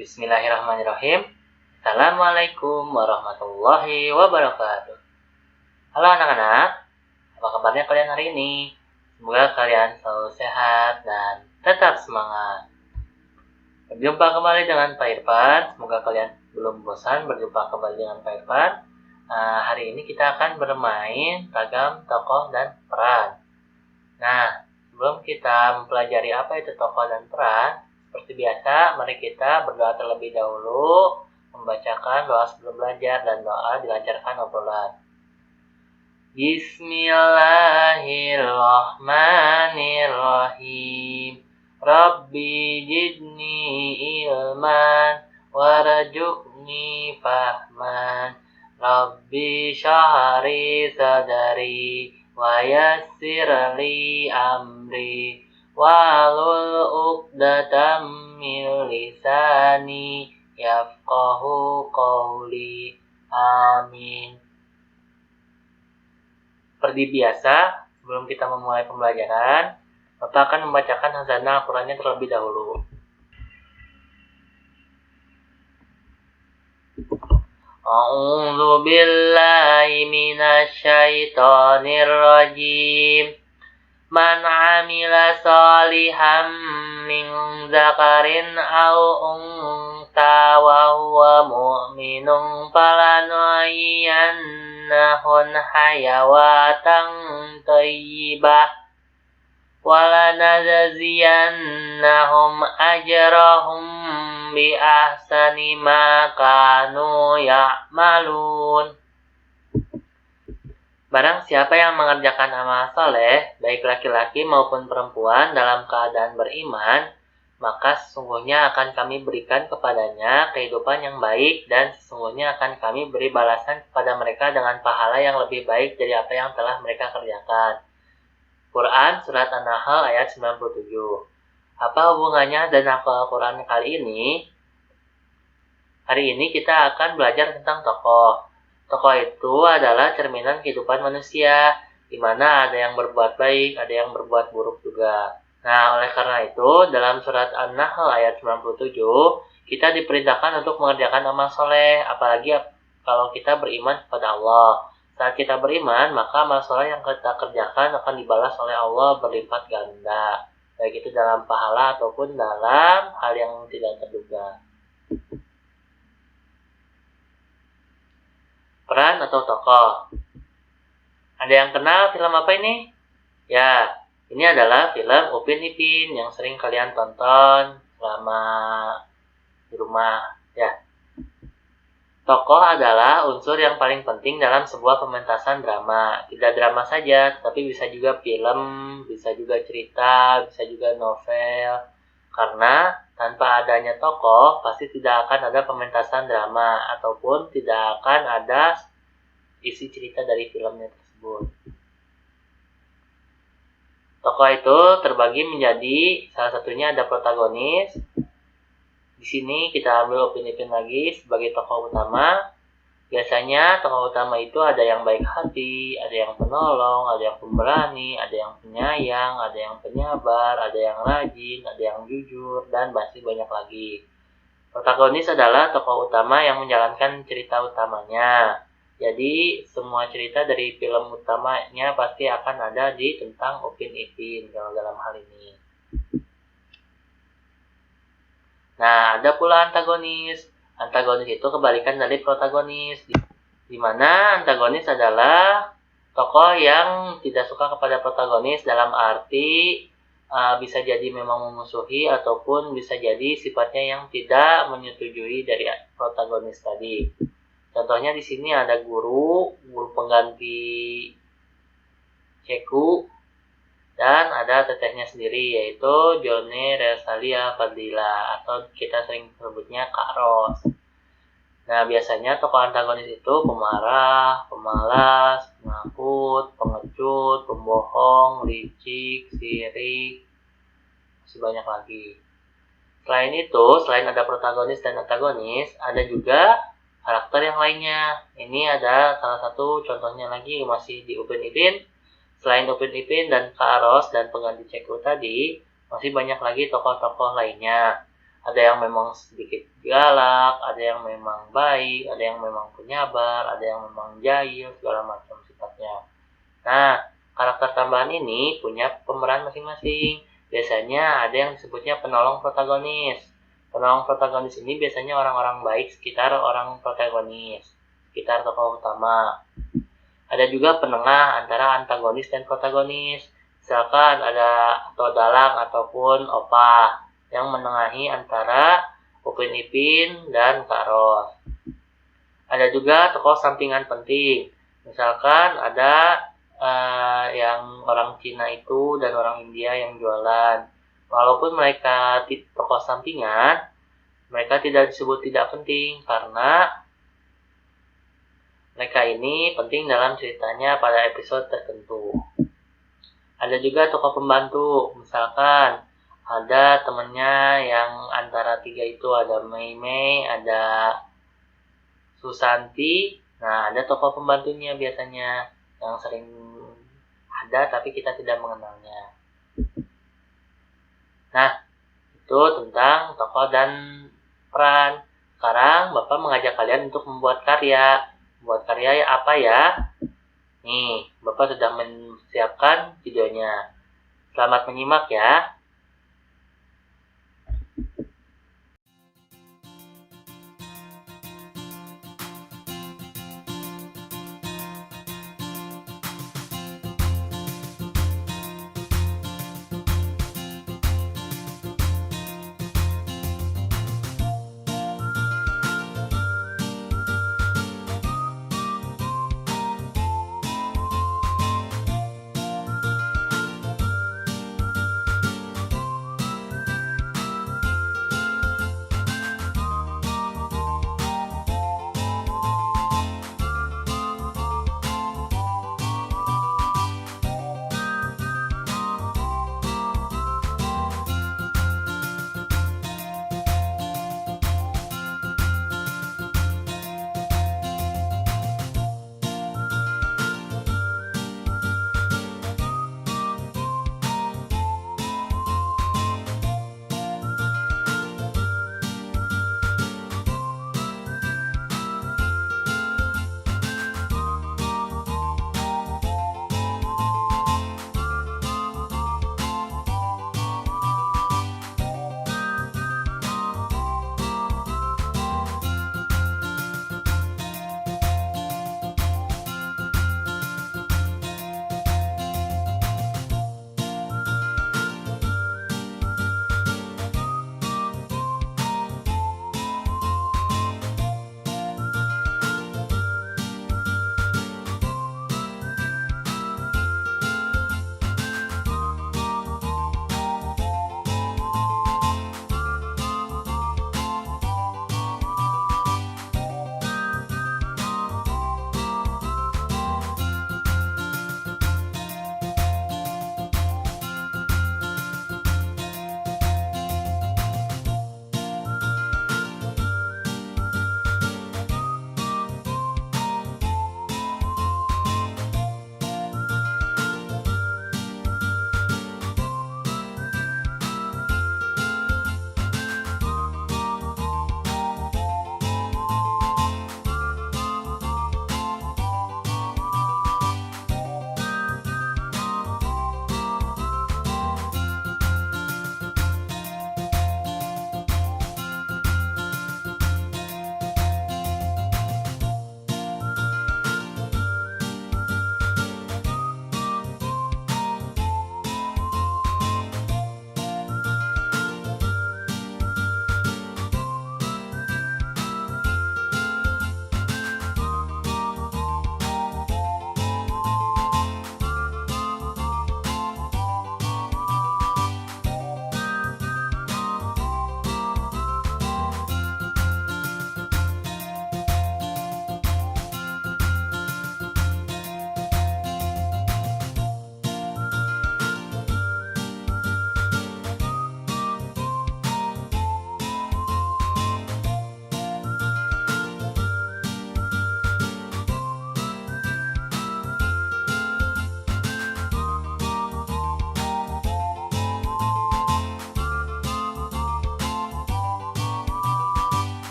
Bismillahirrahmanirrahim. Assalamualaikum warahmatullahi wabarakatuh. Halo anak-anak, apa kabarnya kalian hari ini? Semoga kalian selalu sehat dan tetap semangat. Berjumpa kembali dengan Pak Irfan. Semoga kalian belum bosan berjumpa kembali dengan Pak Irfan. Hari ini kita akan bermain ragam tokoh dan peran. Nah, sebelum kita mempelajari apa itu tokoh dan peran, seperti biasa, mari kita berdoa terlebih dahulu, membacakan doa sebelum belajar dan doa dilancarkan obrolan. Bismillahirrahmanirrahim. Rabbi jidni ilman warzuqni fahman. Rabbi syahri sadari wa yassir li amri wahlul 'uqdatam min lisani yafqahu qawli. Amin. Seperti biasa, sebelum kita memulai pembelajaran, Bapak akan membacakan hafazan Al-Qur'annya terlebih dahulu. A'udzu billahi minasy syaithanir rajim. Man 'amila shalihan min dzakarin aw unsa wa huwa mu'minun falanuhyiyannahu hayatan thayyibah wa lanajziyannahum ajrahum bi ahsani ma kanu ya'malun. Barang siapa yang mengerjakan amal soleh, baik laki-laki maupun perempuan dalam keadaan beriman, maka sesungguhnya akan kami berikan kepadanya kehidupan yang baik dan sesungguhnya akan kami beri balasan kepada mereka dengan pahala yang lebih baik dari apa yang telah mereka kerjakan. Quran Surat An-Nahl ayat 97. Apa hubungannya dan Al-Quran kali ini? Hari ini kita akan belajar tentang tokoh. Tokoh itu adalah cerminan kehidupan manusia, di mana ada yang berbuat baik, ada yang berbuat buruk juga. Nah, oleh karena itu, dalam surat An-Nahl ayat 97, kita diperintahkan untuk mengerjakan amal soleh, apalagi kalau kita beriman kepada Allah. Saat kita beriman, maka amal soleh yang kita kerjakan akan dibalas oleh Allah berlipat ganda, baik itu dalam pahala ataupun dalam hal yang tidak terduga. Peran atau tokoh. Ada yang kenal film apa ini? Ya, ini adalah film Upin Ipin yang sering kalian tonton selama di rumah. Ya. Tokoh adalah unsur yang paling penting dalam sebuah pementasan drama. Tidak drama saja, tapi bisa juga film, bisa juga cerita, bisa juga novel. Karena tanpa adanya tokoh, pasti tidak akan ada pementasan drama ataupun tidak akan ada isi cerita dari filmnya tersebut. Tokoh itu terbagi menjadi salah satunya ada protagonis. Di sini kita ambil Upin Ipin lagi sebagai tokoh utama. Biasanya tokoh utama itu ada yang baik hati, ada yang penolong, ada yang pemberani, ada yang penyayang, ada yang penyabar, ada yang rajin, ada yang jujur, dan masih banyak lagi. Protagonis adalah tokoh utama yang menjalankan cerita utamanya. Jadi semua cerita dari film utamanya pasti akan ada di tentang Upin Ipin kalau dalam hal ini. Nah, ada pula antagonis. Antagonis itu kebalikan dari protagonis, di mana antagonis adalah tokoh yang tidak suka kepada protagonis dalam arti bisa jadi memang memusuhi ataupun bisa jadi sifatnya yang tidak menyetujui dari protagonis tadi. Contohnya di sini ada guru pengganti Ceku, dan ada tetehnya sendiri yaitu Jone Resalia Fadila atau kita sering sebutnya Kak Ros. Nah, biasanya tokoh antagonis itu pemarah, pemalas, penakut, pengecut, pembohong, licik, sirik, masih banyak lagi. Selain itu, selain ada protagonis dan antagonis, ada juga karakter yang lainnya. Ini ada salah satu contohnya lagi masih di Upin Ipin. Selain Upin Ipin dan Kak Ros dan pengganti Ceku tadi, masih banyak lagi tokoh-tokoh lainnya. Ada yang memang sedikit galak, ada yang memang baik, ada yang memang penyabar, ada yang memang jahil, segala macam sifatnya. Nah, karakter tambahan ini punya pemeran masing-masing. Biasanya ada yang disebutnya penolong protagonis. Penolong protagonis ini biasanya orang-orang baik sekitar orang protagonis, sekitar tokoh utama. Ada juga penengah antara antagonis dan protagonis. Misalkan ada atau dalang ataupun opah yang menengahi antara Upin Ipin dan Kak Ros. Ada juga tokoh sampingan penting. Misalkan ada yang orang Cina itu dan orang India yang jualan. Walaupun mereka tokoh sampingan, mereka tidak disebut tidak penting karena mereka ini penting dalam ceritanya pada episode tertentu. Ada juga tokoh pembantu, misalkan ada temennya yang antara tiga itu ada Mei Mei, ada Susanti. Nah, ada tokoh pembantunya biasanya yang sering ada tapi kita tidak mengenalnya. Nah, itu tentang tokoh dan peran. Sekarang Bapak mengajak kalian untuk membuat karya. Membuat karya apa ya? Nih, Bapak sudah menyiapkan videonya. Selamat menyimak ya.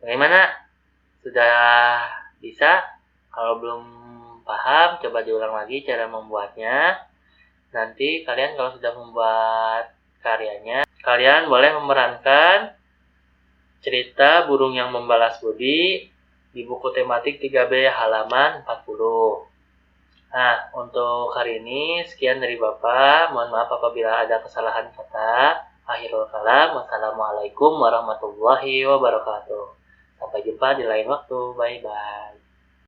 Bagaimana? Sudah bisa? Kalau belum paham, coba diulang lagi cara membuatnya. Nanti kalian kalau sudah membuat karyanya, kalian boleh memerankan cerita Burung yang Membalas Budi di buku tematik 3B halaman 40. Nah, untuk hari ini sekian dari Bapak. Mohon maaf apabila ada kesalahan kata. Akhirul kalam. Wassalamualaikum warahmatullahi wabarakatuh. Sampai jumpa di lain waktu. Bye-bye.